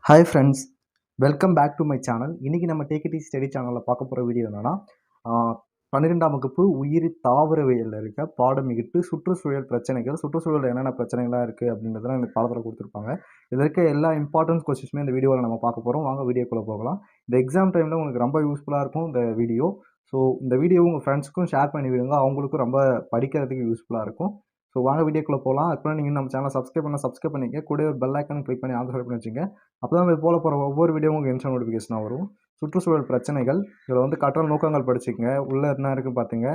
Hi friends, welcome back to my channel. இன்றைக்கி நம்ம take it easy study சேனலில் பார்க்க போகிற வீடியோ என்னென்னா 12ஆம் வகுப்பு உயிரி தாவரவியலில் இருக்க பாடம் எட்டு சுற்றுச்சூழல் பிரச்சனைகள். சுற்றுச்சூழல் என்னென்ன பிரச்சனைகள்லாம் இருக்குது அப்படின்றதெல்லாம் இந்த பாடத்தில் கொடுத்துருப்பாங்க. இதில் இருக்க எல்லா இம்பார்ட்டன்ஸ் கொஸ்டின்ஸுமே இந்த வீடியோவில் நம்ம பார்க்க போகிறோம். வாங்க வீடியோக்குள்ளே போகலாம். இந்த எக்ஸாம் டைமில் உங்களுக்கு ரொம்ப யூஸ்ஃபுல்லாக இருக்கும் இந்த வீடியோ. ஸோ இந்த வீடியோ உங்கள் ஃப்ரெண்ட்ஸுக்கும் ஷேர் பண்ணி விடுங்க, அவங்களுக்கும் ரொம்ப படிக்கிறதுக்கு யூஸ்ஃபுல்லாக இருக்கும். ஸோ வாங்க வீடியோக்குள்ளே போகலாம். அதுக்கு நீங்கள் நம்ம சேனலை சப்ஸ்கிரைப் பண்ணிக்க, கூட ஒரு பெல் ஐக்கான் கிளிக் பண்ணி ஆன்சர் பண்ணி வச்சுங்க. அப்போ தான் இது போல போகிற ஒவ்வொரு வீடியோவும் உங்களுக்கு இன்ஸ்டன்ட் நோட்டிஃபிகேஷனாக வரும். சுற்றுச்சூழல் பிரச்சனைகள், இதில் வந்து கற்றல் நோக்கங்கள் படிச்சுக்கங்க. உள்ளே என்ன இருக்குது பார்த்துங்க.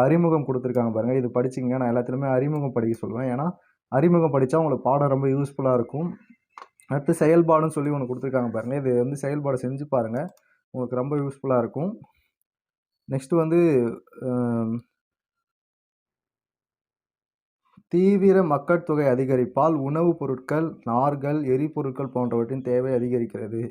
அறிமுகம் கொடுத்துருக்காங்க பாருங்கள், இது படிச்சிங்க. நான் எல்லாத்துலேயுமே அறிமுகம் படிக்க சொல்லுவேன், ஏன்னா அறிமுகம் படித்தா உங்களுக்கு பாடம் ரொம்ப யூஸ்ஃபுல்லாக இருக்கும். அடுத்து செயல்பாடுன்னு சொல்லி ஒன்று கொடுத்துருக்காங்க பாருங்கள், இது வந்து செயல்பாடு செஞ்சு பாருங்கள், உங்களுக்கு ரொம்ப யூஸ்ஃபுல்லாக இருக்கும். நெக்ஸ்ட்டு வந்து தீவிர மக்கள் தொகை அதிகரிப்பால் உணவுப் பொருட்கள், நார்கள், எரிபொருட்கள் போன்றவற்றின் தேவை அதிகரிக்கிறது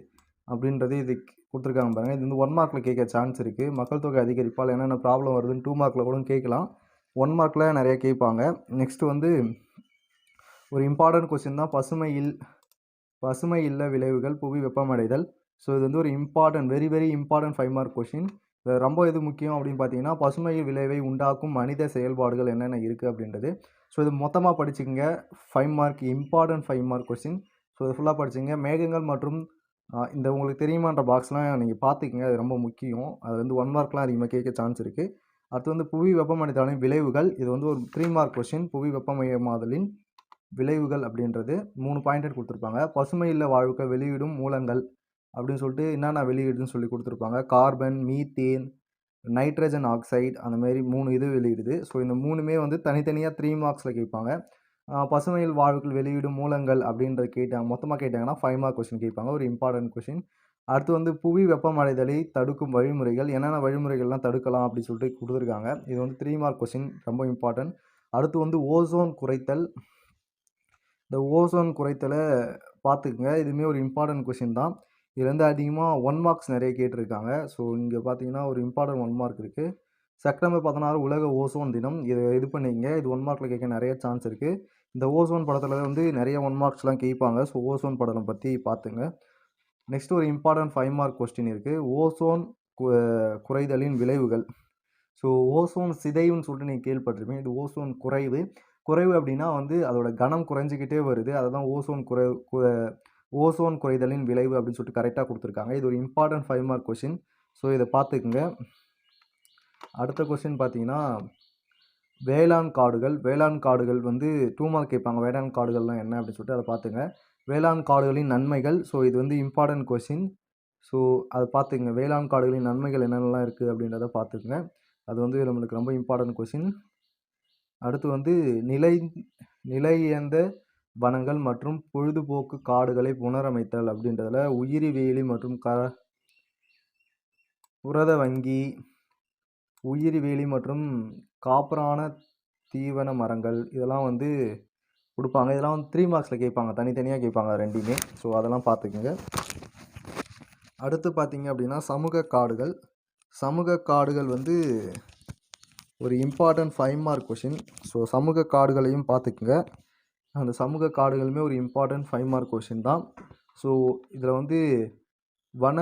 அப்படின்றது இது கொடுத்துருக்காங்க பாருங்கள். இது வந்து 1 மார்க்கில் கேட்க சான்ஸ் இருக்குது. மக்கள் தொகை அதிகரிப்பால் என்னென்ன ப்ராப்ளம் வருதுன்னு 2 மார்க்கில் கூட கேட்கலாம். 1 மார்க்கில் நிறைய கேட்பாங்க. நெக்ஸ்ட்டு வந்து ஒரு இம்பார்ட்டன்ட் கொஸ்டின் தான், பசுமை இல்ல விளைவுகள் புவி வெப்பமடைதல். ஸோ இது வந்து ஒரு important, very important 5 mark question. ரொம்ப எது முக்கியம் அப்படின்னு பார்த்தீங்கன்னா, பசுமை விளைவை உண்டாக்கும் மனித செயல்பாடுகள் என்னென்ன இருக்குது அப்படின்றது. ஸோ இது மொத்தமாக படிச்சுக்கோங்க. 5 mark, important 5 mark question. So இது ஃபுல்லாக படிச்சுங்க. மேகங்கள் மற்றும் இந்த உங்களுக்கு தெரியுமான்ற பாக்ஸ்லாம் நீங்கள் பார்த்துக்கங்க, அது ரொம்ப முக்கியம். அது வந்து 1 மார்க்லாம் அதிகமாக கேட்க சான்ஸ் இருக்குது. அடுத்து வந்து புவி வெப்பமடைதலின் விளைவுகள். இது வந்து ஒரு 3 மார்க் கொஸ்டின். புவி வெப்பமயமாதலின் விளைவுகள் அப்படின்றது 3 பாயிண்ட் கொடுத்துருப்பாங்க. பசுமை இல்ல வாழ்வுக்கு வெளியிடும் மூலங்கள் அப்படின்னு சொல்லிட்டு என்னென்ன வெளியிடுதுன்னு சொல்லி கொடுத்துருப்பாங்க. கார்பன், மீத்தேன், நைட்ரஜன் ஆக்சைடு, அந்த மாதிரி 3 இது வெளியிடுது. ஸோ இந்த 3மே வந்து தனித்தனியாக 3 மார்க்ஸில் கேட்பாங்க. பசுமையில் வாழ்வுகள் வெளியிடும் மூலங்கள் அப்படின்றது மொத்தமாக கேட்டாங்கன்னா 5 மார்க் கொஸ்டின் கேட்பாங்க, ஒரு இம்பார்ட்டன்ட் கொஸ்டின். அடுத்து வந்து புவி வெப்பமடைதலை தடுக்கும் வழிமுறைகள், என்னென்ன வழிமுறைகள்லாம் தடுக்கலாம் அப்படின்னு சொல்லிட்டு கொடுத்துருக்காங்க. இது வந்து 3 மார்க் கொஸ்டின், ரொம்ப இம்பார்ட்டன்ட். அடுத்து வந்து ஓசோன் குறைத்தல். இந்த ஓசோன் குறைத்தலை பார்த்துக்குங்க, இதுவுமே ஒரு இம்பார்ட்டன்ட் கொஸ்டின் தான். இதுலேருந்து அதிகமாக 1 மார்க்ஸ் நிறைய கேட்டிருக்காங்க. ஸோ இங்கே பார்த்தீங்கன்னா ஒரு இம்பார்ட்டன்ட் 1 மார்க் இருக்குது. செப்டம்பர் 16 உலக ஓசோன் தினம். இதை இது பண்ணிங்க, இது 1 மார்க்கில் கேட்க நிறைய சான்ஸ் இருக்குது. இந்த ஓசோன் படத்தில் வந்து நிறைய 1 மார்க்ஸ்லாம் கேட்பாங்க. ஸோ ஓசோன் படம் பற்றி பார்த்துங்க. நெக்ஸ்ட் ஒரு இம்பார்ட்டன்ட் 5 மார்க் கொஸ்டின் இருக்குது. ஓசோன் குறைதலின் விளைவுகள். ஸோ ஓசோன் சிதைவுன்னு சொல்லிட்டு நீங்கள் கேள்விப்பட்டிருப்பீங்க. இது ஓசோன் குறைவு அப்படின்னா வந்து அதோட கனம் குறைஞ்சிக்கிட்டே வருது. அதை தான் ஓசோன் குறைதலின் விளைவு அப்படின்னு சொல்லிட்டு கரெக்டாக கொடுத்துருக்காங்க. இது ஒரு இம்பார்ட்டன்ட் 5 மார்க் கொஸ்டின். ஸோ இதை பார்த்துக்குங்க. அடுத்த கொஸ்டின் பார்த்தீங்கன்னா, வேளாண் காடுகள் வந்து 2 மார்க் கேட்பாங்க. வேளாண் காடுகள்லாம் என்ன அப்படின்னு சொல்லிட்டு அதை பார்த்துங்க. வேளாண் காடுகளின் நன்மைகள். ஸோ இது வந்து இம்பார்ட்டன்ட் கொஸ்டின். ஸோ அதை பார்த்துக்குங்க. வேளாண் காடுகளின் நன்மைகள் என்னென்னலாம் இருக்குது அப்படின்றத பார்த்துக்குங்க. அது வந்து நம்மளுக்கு ரொம்ப இம்பார்ட்டன்ட் கொஸ்டின். அடுத்து வந்து நிலையந்த வனங்கள் மற்றும் பொழுதுபோக்கு காடுகளை புனரமைத்தல் அப்படின்றதுல உயிரி வேலி மற்றும் புரத வங்கி, உயிரி வேலி மற்றும் காப்பரான தீவன மரங்கள், இதெல்லாம் வந்து கொடுப்பாங்க. இதெல்லாம் வந்து 3 மார்க்ஸில் கேட்பாங்க, தனித்தனியாக கேட்பாங்க ரெண்டுமே. ஸோ அதெல்லாம் பார்த்துக்குங்க. அடுத்து பார்த்தீங்க அப்படின்னா சமூக காடுகள் வந்து ஒரு இம்பார்ட்டன்ட் 5 மார்க் கொஷின். ஸோ சமூக காடுகளையும் பார்த்துக்குங்க. அந்த சமூக காடுகளுமே ஒரு இம்பார்ட்டன்ட் 5 மார்க் கொஷின் தான். ஸோ இதில் வந்து வன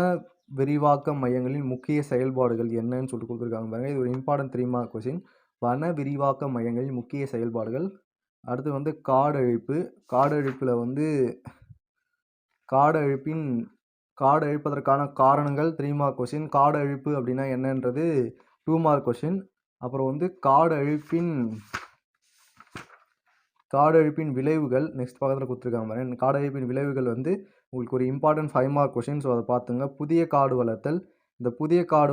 விரிவாக்க மையங்களின் முக்கிய செயல்பாடுகள் என்னன்னு சொல்லிட்டு கொடுத்துருக்காங்க பாருங்கள். இது ஒரு இம்பார்ட்டன்ட் 3 மார்க் கொஷின். வன விரிவாக்க மையங்களின் முக்கிய செயல்பாடுகள். அடுத்து வந்து காடழிப்பில் வந்து காடு அழிப்பதற்கான காரணங்கள் 3 மார்க் கொஷின். காடு அழிப்பு அப்படின்னா என்னன்றது 2 மார்க் கொஷின். அப்புறம் வந்து காடு அழிப்பின் விளைவுகள் நெக்ஸ்ட் பக்கத்தில் கொடுத்துருக்காங்க பாருங்க. காடு அழிப்பின் விளைவுகள் வந்து உங்களுக்கு ஒரு இம்பார்ட்டன்ட் 5 மார்க் கொஷின். ஸோ அதை பார்த்துங்க. புதிய காடு வளர்த்தல். இந்த புதிய காடு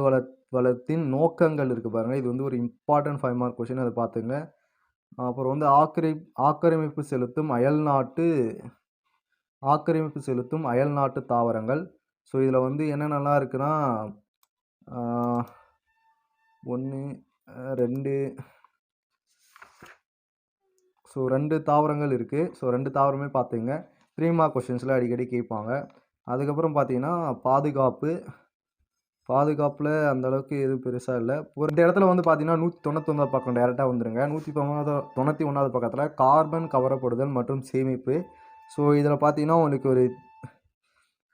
வளத்தின் நோக்கங்கள் இருக்குது பாருங்கள். இது வந்து ஒரு இம்பார்ட்டன்ட் 5 மார்க் கொஷின், அதை பார்த்துங்க. அப்புறம் வந்து ஆக்கிரமிப்பு செலுத்தும் அயல்நாட்டு தாவரங்கள். ஸோ இதில் வந்து என்னென்னலாம் இருக்குன்னா 1 2 ஸோ 2 தாவரங்கள் இருக்குது. ஸோ 2 தாவரமே பார்த்துங்க. 3 மார்க் கொஸ்டின்ஸில் அடிக்கடி கேட்பாங்க. அதுக்கப்புறம் பார்த்தீங்கன்னா பாதுகாப்பில் அந்தளவுக்கு எதுவும் பெருசாக இல்லை. இந்த இடத்துல வந்து பார்த்தீங்கன்னா 199 பக்கம் டேரெக்டாக வந்துடுங்க. 191 பக்கத்தில் கார்பன் கவரப்படுதல் மற்றும் சேமிப்பு. ஸோ இதில் பார்த்தீங்கன்னா உங்களுக்கு ஒரு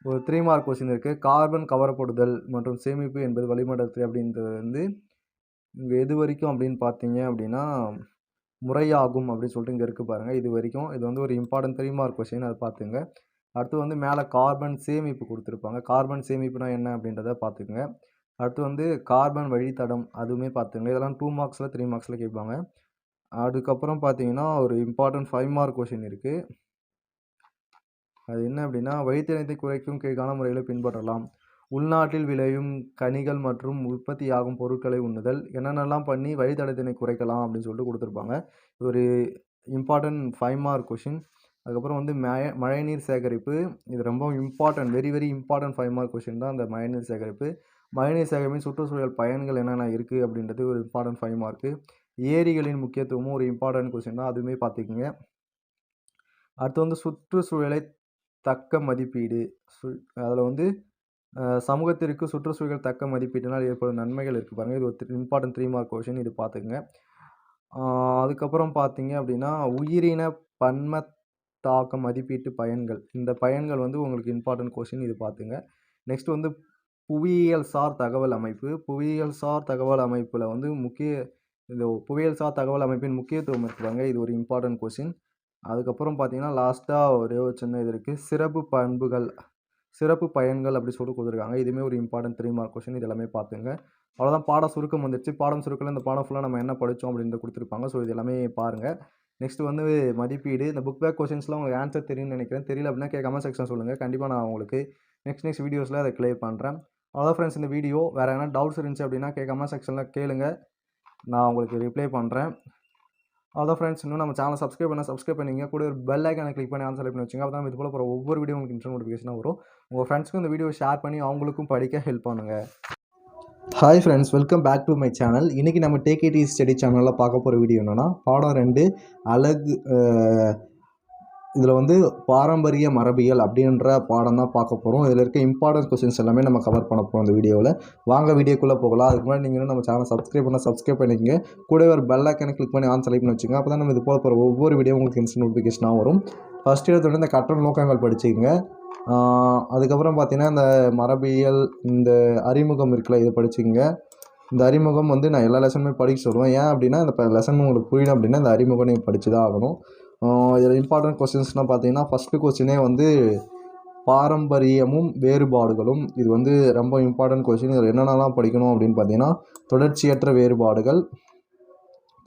ஒரு 3 மார்க் கொஸ்டின் இருக்குது. கார்பன் கவரப்படுதல் மற்றும் சேமிப்பு என்பது வளிமண்டலத்தில் அப்படின்றது வந்து இங்கே எது வரைக்கும் அப்படின்னு பார்த்தீங்க அப்படின்னா முறையாகும் அப்படின்னு சொல்லிட்டு இங்கே இருக்குது பாருங்கள். இது வரைக்கும் இது வந்து ஒரு இம்பார்ட்டன்ட் 3 மார்க் கொஸ்டின், அதை பார்த்துங்க. அடுத்து வந்து மேலே கார்பன் சேமிப்பு கொடுத்துருப்பாங்க. கார்பன் சேமிப்புனா என்ன அப்படின்றத பார்த்துக்குங்க. அடுத்து வந்து கார்பன் வழித்தடம் அதுவுமே பார்த்துங்க. இதெல்லாம் 2 மார்க்ஸில் 3 மார்க்ஸில் கேட்பாங்க. அதுக்கப்புறம் பார்த்தீங்கன்னா ஒரு இம்பார்ட்டன்ட் 5 மார்க் கொஸ்டின் இருக்குது. அது என்ன அப்படின்னா வழித்தடத்தை குறைக்கும் கீழ்காண முறைகளை பின்பற்றலாம். உள்நாட்டில் விளையும் கனிகள் மற்றும் உற்பத்தியாகும் பொருட்களை உண்ணுதல். என்னென்னலாம் பண்ணி வழித்தடத்தினை குறைக்கலாம் அப்படின்னு சொல்லிட்டு கொடுத்துருப்பாங்க. ஒரு இம்பார்ட்டன்ட் 5 மார்க் கொஷின். அதுக்கப்புறம் வந்து மழைநீர் சேகரிப்பு. இது ரொம்ப important, very very important 5 mark question தான் அந்த மழைநீர் சேகரிப்பு. மழைநீர் சேகரிப்பின் சுற்றுச்சூழல் பயன்கள் என்னென்ன இருக்குது அப்படின்றது ஒரு இம்பார்ட்டன்ட் 5 மார்க்கு. ஏரிகளின் முக்கியத்துவமும் ஒரு இம்பார்ட்டன்ட் கொஷின் தான், அதுவுமே பார்த்துக்குங்க. அடுத்து வந்து சுற்றுச்சூழலை தக்க மதிப்பீடு. அதில் வந்து சமூகத்திற்கு சுற்றுச்சூழல் தக்க மதிப்பீட்டினால் ஏற்படும் நன்மைகள் இருக்குது பாருங்கள். இது ஒரு இம்பார்ட்டன்ட் 3 மார்க் கொஷின், இது பார்த்துக்குங்க. அதுக்கப்புறம் பார்த்தீங்க அப்படின்னா உயிரின பன்ம தாக்க மதிப்பீட்டு பயன்கள். இந்த பயன்கள் வந்து உங்களுக்கு இம்பார்ட்டன்ட் கொஷின், இது பார்த்துங்க. நெக்ஸ்ட் வந்து புவியியல் சார் தகவல் அமைப்பு. புவியியல் சார் தகவல் அமைப்பில் வந்து இந்த புவியியல் சார் தகவல் அமைப்பின் முக்கியத்துவம் இருக்குவாங்க. இது ஒரு இம்பார்ட்டன்ட் கொஷின். அதுக்கப்புறம் பார்த்தீங்கன்னா லாஸ்ட்டாக ஒரே ஒரு சின்ன இது இருக்குது, சிறப்பு பண்புகள் சிறப்பு பயன்கள் அப்படி சொல்லி கொடுத்துருக்காங்க. இதுவுமே ஒரு இம்பார்ட்டன்ட் 3 மார்க் கொஷின், இது எல்லாமே பார்த்துங்க. அவ்வளோதான், பாடம் சுருக்கம் வந்துடுச்சு. பாடம் சுருக்கில் இந்த பாடம் ஃபுல்லாக நம்ம என்ன படித்தோம் அப்படின்றத கொடுத்துருப்பாங்க. ஸோ இது எல்லாமே பாருங்கள். நெக்ஸ்ட் வந்து மதிப்பீடு. இந்த புக் பேக் கொஷின்ஸ்லாம் உங்களுக்கு ஆன்சர் தெரியும்னு நினைக்கிறேன். தெரியல அப்படின்னா கமெண்ட் செக்ஷன் சொல்லுங்கள். கண்டிப்பாக நான் உங்களுக்கு நெக்ஸ்ட் வீடியோஸில் அதை கிளியர் பண்ணுறேன். அவ்வளோதான் ஃப்ரெண்ட்ஸ், இந்த வீடியோ. வேறு எதனா டவுட்ஸ் இருந்துச்சு அப்படின்னா கமெண்ட் செக்ஷனில் கேளுங்க, நான் உங்களுக்கு ரிப்ளை பண்ணுறேன். அவ்வளோதான் ஃப்ரெண்ட்ஸ், இன்னும் நம்ம சேனல் சப்ஸ்கிரைப் பண்ணிங்க. கூட ஒரு பெல் ஐக்கானை கிளிக் பண்ணி ஆன்சர் பண்ணி வச்சுங்க. அப்போ தான் இது போல் போகிற ஒவ்வொரு வீடியோ உங்களுக்கு இன்ஸ்டன்ட் நோட்டிஃபிகேஷனாக வரும். உங்கள் ஃப்ரெண்ட்ஸ்க்கும் இந்த வீடியோ ஷேர் பண்ணி அவங்களுக்கும் படிக்க ஹெல்ப் பண்ணுங்கள். Hi friends, welcome back to my channel. இன்றைக்கி நம்ம டேக் இட் ஈஸி ஸ்டடி சேனலில் பார்க்க போகிற வீடியோ என்னென்னா பாடம் 2 அழகு. இதில் வந்து பாரம்பரிய மரபியல் அப்படின்ற பாடம் தான் பார்க்க போகிறோம். இதில் இருக்க இம்பார்ட்டன்ட் கொஸ்டின்ஸ் எல்லாமே நம்ம கவர் பண்ண போகிறோம் இந்த வீடியோவில். வாங்க வீடியோக்குள்ளே போகலாம். அதுக்கு முன்னாடி நீங்கள் நம்ம சேனல் சப்ஸ்கிரைப் பண்ணிக்கங்க. கூட ஒரு பெல் ஐக்கானை கிளிக் பண்ணி ஆன் செலக்ட் பண்ணி வச்சுங்க. அப்போ தான் நம்ம இது போல போகிற ஒவ்வொரு வீடியோ உங்களுக்கு இன்ஸ்டன்ட் நோட்டிஃபிகேஷனாக வரும். ஃபஸ்ட் எடுத்தோடனே இந்த கற்றல் நோக்கங்கள் படிச்சுக்கங்க. அதுக்கப்புறம் பார்த்தீங்கன்னா இந்த மரபியல் இந்த அறிமுகம் இருக்குல்ல, இதை படிச்சுக்கங்க. இந்த அறிமுகம் வந்து நான் எல்லா லெசனுமே படிக்க சொல்லுவேன். ஏன் அப்படின்னா இந்த லெசன் உங்களுக்கு புரியணும் அப்படின்னா இந்த அறிமுகம் நீங்கள் படித்து தான் ஆகணும். இதில் இம்பார்ட்டன்ட் கொஸ்டின்ஸ்னால் பார்த்தீங்கன்னா ஃபஸ்ட்டு கொஸ்டினே வந்து பாரம்பரியமும் வேறுபாடுகளும். இது வந்து ரொம்ப இம்பார்ட்டன்ட் கொஸ்டின். இதில் என்னென்னலாம் படிக்கணும் அப்படின்னு பார்த்தீங்கன்னா தொடர்ச்சியற்ற வேறுபாடுகள்,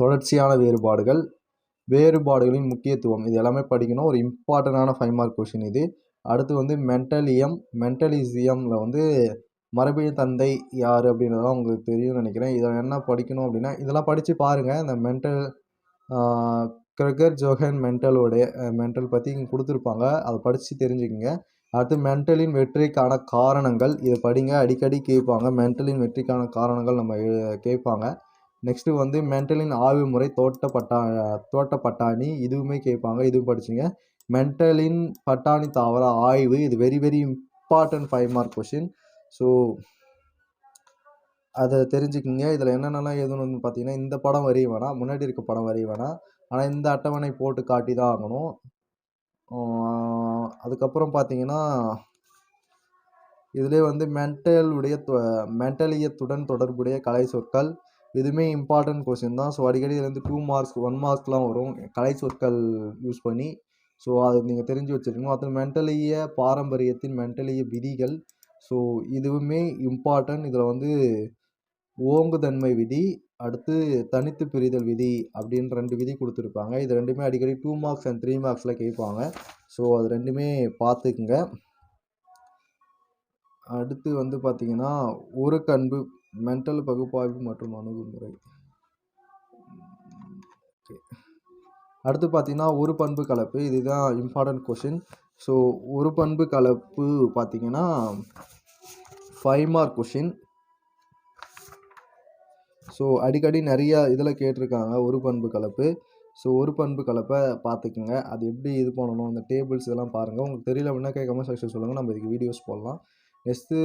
தொடர்ச்சியான வேறுபாடுகள், வேறுபாடுகளின் முக்கியத்துவம், இது எல்லாமே படிக்கணும். ஒரு இம்பார்ட்டண்டான 5 மார்க் கொஸ்டின் இது. அடுத்து வந்து மென்டலிசமில் வந்து மரபியல் தந்தை யார் அப்படின்றதெல்லாம் உங்களுக்கு தெரியும்னு நினைக்கிறேன். இதில் என்ன படிக்கணும் அப்படின்னா இதெல்லாம் படித்து பாருங்கள். இந்த கிரெகர் ஜோஹன் மென்டல் பற்றி இங்கே கொடுத்துருப்பாங்க, அதை படித்து தெரிஞ்சுக்கங்க. அடுத்து மென்டலின் வெற்றிக்கான காரணங்கள், இதை படிங்க, அடிக்கடி கேட்பாங்க. மென்டலின் வெற்றிக்கான காரணங்கள் நம்ம கேட்பாங்க. நெக்ஸ்ட்டு வந்து மென்டலின் ஆய்வு முறை தோட்ட பட்டாணி, இதுவுமே கேட்பாங்க, இதுவும் படிச்சுங்க. மென்டலின் பட்டாணி தாவர ஆய்வு, இது very very important 5 mark question. So அதை தெரிஞ்சுக்கிங்க. இதில் என்னென்னலாம் எழுதணும்னு பார்த்தீங்கன்னா இந்த படம் வரைய வேணாம், முன்னாடி இருக்க படம் வரைய வேணாம், ஆனால் இந்த அட்டவணை போட்டு காட்டி தான் ஆகணும். அதுக்கப்புறம் பார்த்தீங்கன்னா இதிலே வந்து மென்டலியத்துடன் தொடர்புடைய கலை சொற்கள், இதுவுமே இம்பார்ட்டன்ட் கொஸ்டின் தான். ஸோ அடிக்கடி இது வந்து 2 மார்க்ஸ் 1 மார்க்ஸ்லாம் வரும் கலை சொற்கள் யூஸ் பண்ணி. ஸோ அதை நீங்கள் தெரிஞ்சு வச்சுருக்கணும். அது மென்டலிய பாரம்பரியத்தின் மென்டலிய விதிகள். ஸோ இதுவுமே இம்பார்ட்டன்ட். இதில் வந்து ஓங்குதன்மை விதி, அடுத்து தனித்து பிரிதல் விதி அப்படின்னு 2 விதி கொடுத்துருப்பாங்க. இது ரெண்டுமே அடிக்கடி 2 மார்க்ஸ் அண்ட் 3 மார்க்ஸில் கேட்பாங்க. ஸோ அது ரெண்டுமே பார்த்துக்குங்க. அடுத்து வந்து பார்த்தீங்கன்னா ஒருக்கன்பு, மென்டல் பகுப்பாய்வு மற்றும் அணுகுமுறை. அடுத்து பார்த்தீங்கன்னா ஒரு பண்பு கலப்பு, இதுதான் இம்பார்ட்டன்ட் கொஷின். ஸோ ஒரு பண்பு கலப்பு பார்த்தீங்கன்னா 5 மார்க் கொஷின். ஸோ அடிக்கடி நிறையா இதில் கேட்டிருக்காங்க ஒரு பண்பு கலப்பு. ஸோ ஒரு பண்பு கலப்பை பார்த்துக்குங்க. அது எப்படி இது பண்ணணும், இந்த டேபிள்ஸ் இதெல்லாம் பாருங்கள். உங்களுக்கு தெரியல அப்படின்னா கமெண்ட் செக்ஷன் சொல்லுங்கள், நம்ம இதுக்கு வீடியோஸ் போடலாம். நெக்ஸ்ட்டு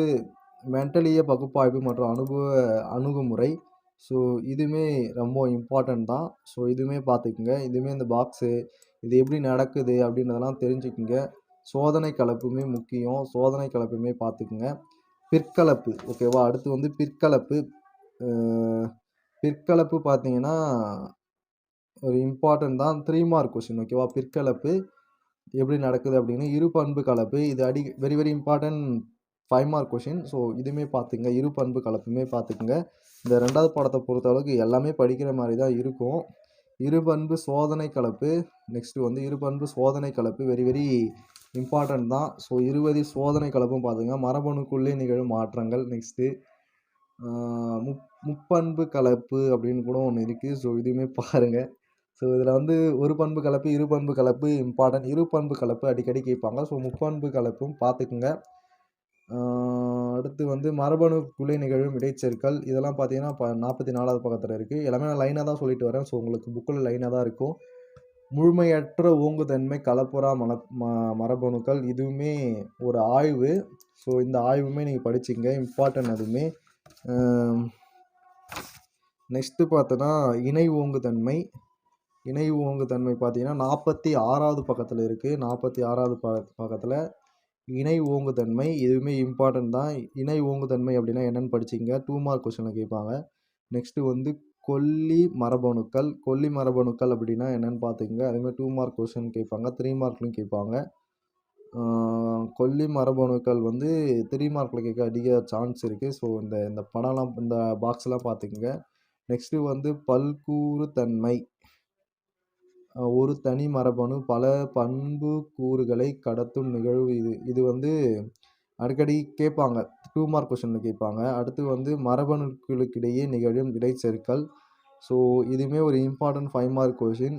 மென்டலிய பகுப்பாய்வு மற்றும் அணுகுமுறை. ஸோ இதுவுமே ரொம்ப இம்பார்ட்டன்ட் தான். ஸோ இதுவுமே பார்த்துக்குங்க. இதுவுமே இந்த பாக்ஸு இது எப்படி நடக்குது அப்படின்றதெல்லாம் தெரிஞ்சுக்குங்க. சோதனை கலப்புமே முக்கியம். சோதனை கலப்புமே பார்த்துக்குங்க. பிற்கலப்பு ஓகேவா? அடுத்து வந்து பிற்கலப்பு. அ பிற்கலப்பு பார்த்தீங்கன்னா, ஒரு இம்பார்ட்டன்ட் தான். 3 மார்க் கொஸ்டின் ஓகேவா? பிற்கலப்பு எப்படி நடக்குது அப்படின்னு. இரு பண்பு கலப்பு இது very very important 5 mark question. So இதுவுமே பார்த்துக்கங்க. இரு பண்பு கலப்புமே பார்த்துக்குங்க. இந்த 2வது பாடத்த பொறுத்தளவுக்கு எல்லாமே படிக்கிற மாரி தான் இருக்கும். இருபண்பு சோதனை கலப்பு. நெக்ஸ்ட் வந்து இருபண்பு சோதனை கலப்பு வெரி வெரி இம்பார்ட்டன்ட் தான். ஸோ 20 சோதனை கலப்பும் பார்த்துங்க. மரபணுக்குள்ளே நிகழும் மாற்றங்கள். நெக்ஸ்ட்டு முப்பண்பு கலப்பு அப்படின்னு கூட ஒன்று இருக்குது. ஸோ இதுவுமே பாருங்க. ஸோ இதில் வந்து ஒரு பண்பு கலப்பு, இரு பண்பு கலப்பு இம்பார்ட்டன்ட். இரு பண்பு கலப்பு அடிக்கடி கேட்பாங்க. ஸோ முப்பண்பு கலப்பும் பார்த்துக்குங்க. அடுத்து வந்து மரபணுக்குள்ளே நிகழும் இடைச்செருக்கல். இதெல்லாம் பார்த்தீங்கன்னா, 44வது பக்கத்தில் இருக்குது. எல்லாமே நான் லைனாக தான் சொல்லிட்டு வரேன். ஸோ உங்களுக்கு புக்கில் லைனாக தான் இருக்கும். முழுமையற்ற ஓங்குதன்மை கலப்புறா மரபணுக்கள் இதுவுமே ஒரு ஆய்வு. ஸோ இந்த ஆய்வுமே நீங்கள் படிச்சுங்க. இம்பார்ட்டன்ட் அதுவுமே. நெக்ஸ்ட்டு பார்த்தோன்னா இணை ஓங்குதன்மை. இணை ஓங்குதன்மை பார்த்தீங்கன்னா 46வது பக்கத்தில் இருக்குது. 46வது பக்கத்தில் இணை ஓங்குதன்மை இதுவுமே இம்பார்ட்டன்ட் தான். இணை ஓங்குதன்மை அப்படின்னா என்னன்னு படிச்சிங்க. 2 மார்க் கொஸ்டினில் கேட்பாங்க. நெக்ஸ்ட்டு வந்து கொல்லி மரபணுக்கள். கொல்லி மரபணுக்கள் அப்படின்னா என்னன்னு பார்த்துக்கங்க. அதுமாதிரி 2 மார்க் கொஸ்டின் கேட்பாங்க. 3 மார்க்லையும் கேட்பாங்க. கொல்லி மரபணுக்கள் வந்து 3 மார்க்கில் கேட்க அதிக சான்ஸ் இருக்குது. ஸோ இந்த படம்லாம் இந்த பாக்ஸ்லாம் பார்த்துக்குங்க. நெக்ஸ்ட்டு வந்து பல்கூறுத்தன்மை. ஒரு தனி மரபணு பல பண்பு கூறுகளை கடத்தும் நிகழ்வு இது. இது வந்து அடிக்கடி கேட்பாங்க. 2 மார்க் கொஸ்டினில் கேட்பாங்க. அடுத்து வந்து மரபணுக்களுக்கிடையே நிகழும் இடைச்செருக்கல். ஸோ இதுவுமே ஒரு இம்பார்ட்டன்ட் 5 மார்க் கொஸ்டின்.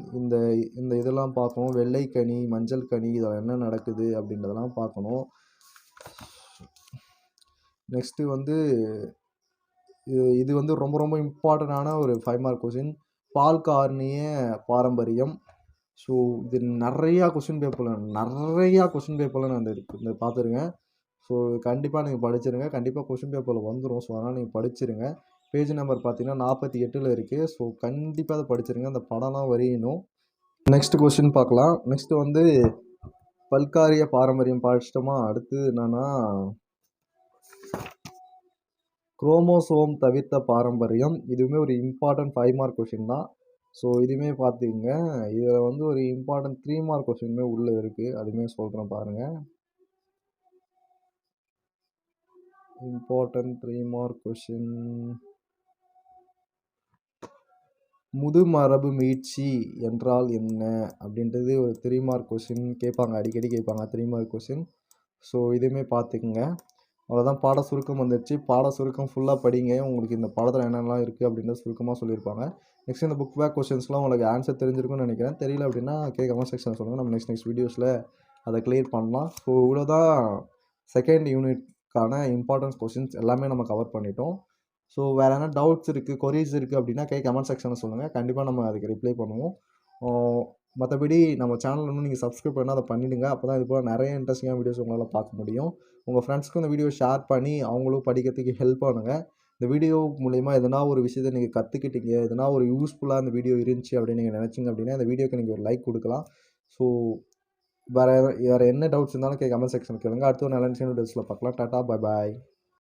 இந்த இதெல்லாம் பார்க்கணும். வெள்ளைக்கனி, மஞ்சள் கனி இதில் என்ன நடக்குது அப்படின்றதெல்லாம் பார்க்கணும். நெக்ஸ்ட்டு வந்து இது வந்து ரொம்ப ரொம்ப இம்பார்ட்டண்டான ஒரு 5 மார்க் கொஸ்டின். பால் கார்னிய பாரம்பரியம். ஸோ இது நிறையா கொஸ்டின் பேப்பரில் நான் இந்த பார்த்துருங்க. ஸோ கண்டிப்பாக நீங்கள் படிச்சிருங்க. கண்டிப்பாக கொஸ்டின் பேப்பரில் வந்துடும். ஸோ அதனால் நீங்கள் படிச்சிருங்க. பேஜ் நம்பர் பார்த்தீங்கன்னா 48ல் இருக்குது. ஸோ கண்டிப்பாக அதை படிச்சிருங்க. அந்த படம்லாம் வரையணும். நெக்ஸ்ட் கொஸ்டின் பார்க்கலாம். நெக்ஸ்ட்டு வந்து பல்காரிய பாரம்பரியம் படிச்சிட்டோமா? அடுத்து என்னன்னா குரோமோசோம் தவிர்த்த பாரம்பரியம். இதுவுமே ஒரு இம்பார்ட்டன்ட் 5 மார்க் கொஸ்டின் தான். ஸோ இதுவுமே பார்த்துக்கங்க. இதில் வந்து ஒரு இம்பார்ட்டன்ட் 3 மார்க் கொஸ்டினுமே உள்ளே இருக்குது. அதுவுமே சொல்கிறேன் பாருங்கள். Important 3 mark question. முதுமரபு மீட்சி என்றால் என்ன அப்படின்றது ஒரு 3 மார்க் கொஸ்டின் கேட்பாங்க. அடிக்கடி கேட்பாங்க 3 மார்க் கொஸ்டின். ஸோ இதுவுமே பார்த்துக்குங்க. அவ்வளோதான். பாட சுருக்கம் வந்துடுச்சு. பாட சுருக்கம் ஃபுல்லாக படிங்க. உங்களுக்கு இந்த பாடத்தில் என்னென்னலாம் இருக்குது அப்படின்றத சுருக்கமாக சொல்லியிருப்பாங்க. நெக்ஸ்ட் இந்த புக் பேக் கொஸ்டின்ஸ்லாம் உங்களுக்கு ஆன்சர் தெரிஞ்சிருக்கும்னு நினைக்கிறேன். தெரியல அப்படின்னா கமெண்ட் செக்ஷனில் சொல்லுங்கள். நம்ம நெக்ஸ்ட் வீடியோஸில் அதை கிளியர் பண்ணலாம். ஸோ இவ்வளோதான் செகண்ட் யூனிட்கான இம்பார்ட்டன்ஸ் கொஸ்டின்ஸ் எல்லாமே நம்ம கவர் பண்ணிட்டோம். ஸோ வேறு எதனா டவுட்ஸ் இருக்குது, கொரீஸ் இருக்குது அப்படின்னா கமெண்ட் செக்ஷனில் சொல்லுங்கள். கண்டிப்பாக நம்ம அதுக்கு ரிப்ளை பண்ணுவோம். மற்றபடி நம்ம சேனல் இன்னும் நீங்கள் சப்ஸ்கிரைப் பண்ணால் அதை பண்ணிவிடுங்க. அப்போ தான் இது போல் நிறைய இன்ட்ரெஸ்டிங்கான வீடியோஸ் உங்களால் பார்க்க முடியும். உங்கள் ஃப்ரெண்ட்ஸ்க்கும் இந்த வீடியோ ஷேர் பண்ணி அவங்களும் படிக்கிறதுக்கு ஹெல்ப் பண்ணுங்கள். இந்த வீடியோ மூலிமா எதனா ஒரு விஷயத்தை நீங்கள் கற்றுக்கிட்டீங்க, எதனா ஒரு யூஸ்ஃபுல்லாக இந்த வீடியோ இருந்துச்சு அப்படின்னு நீங்கள் நினச்சிங்க அப்படின்னா இந்த வீடியோக்கு நீங்கள் ஒரு லைக் கொடுக்கலாம். ஸோ வேறு என்ன டவுட்ஸ் இருந்தாலும் கமெண்ட் செக்ஷனில் கேளுங்க. அடுத்து ஒரு நல்ல வீடியோஸில் பார்க்கலாம். Tata, bye bye.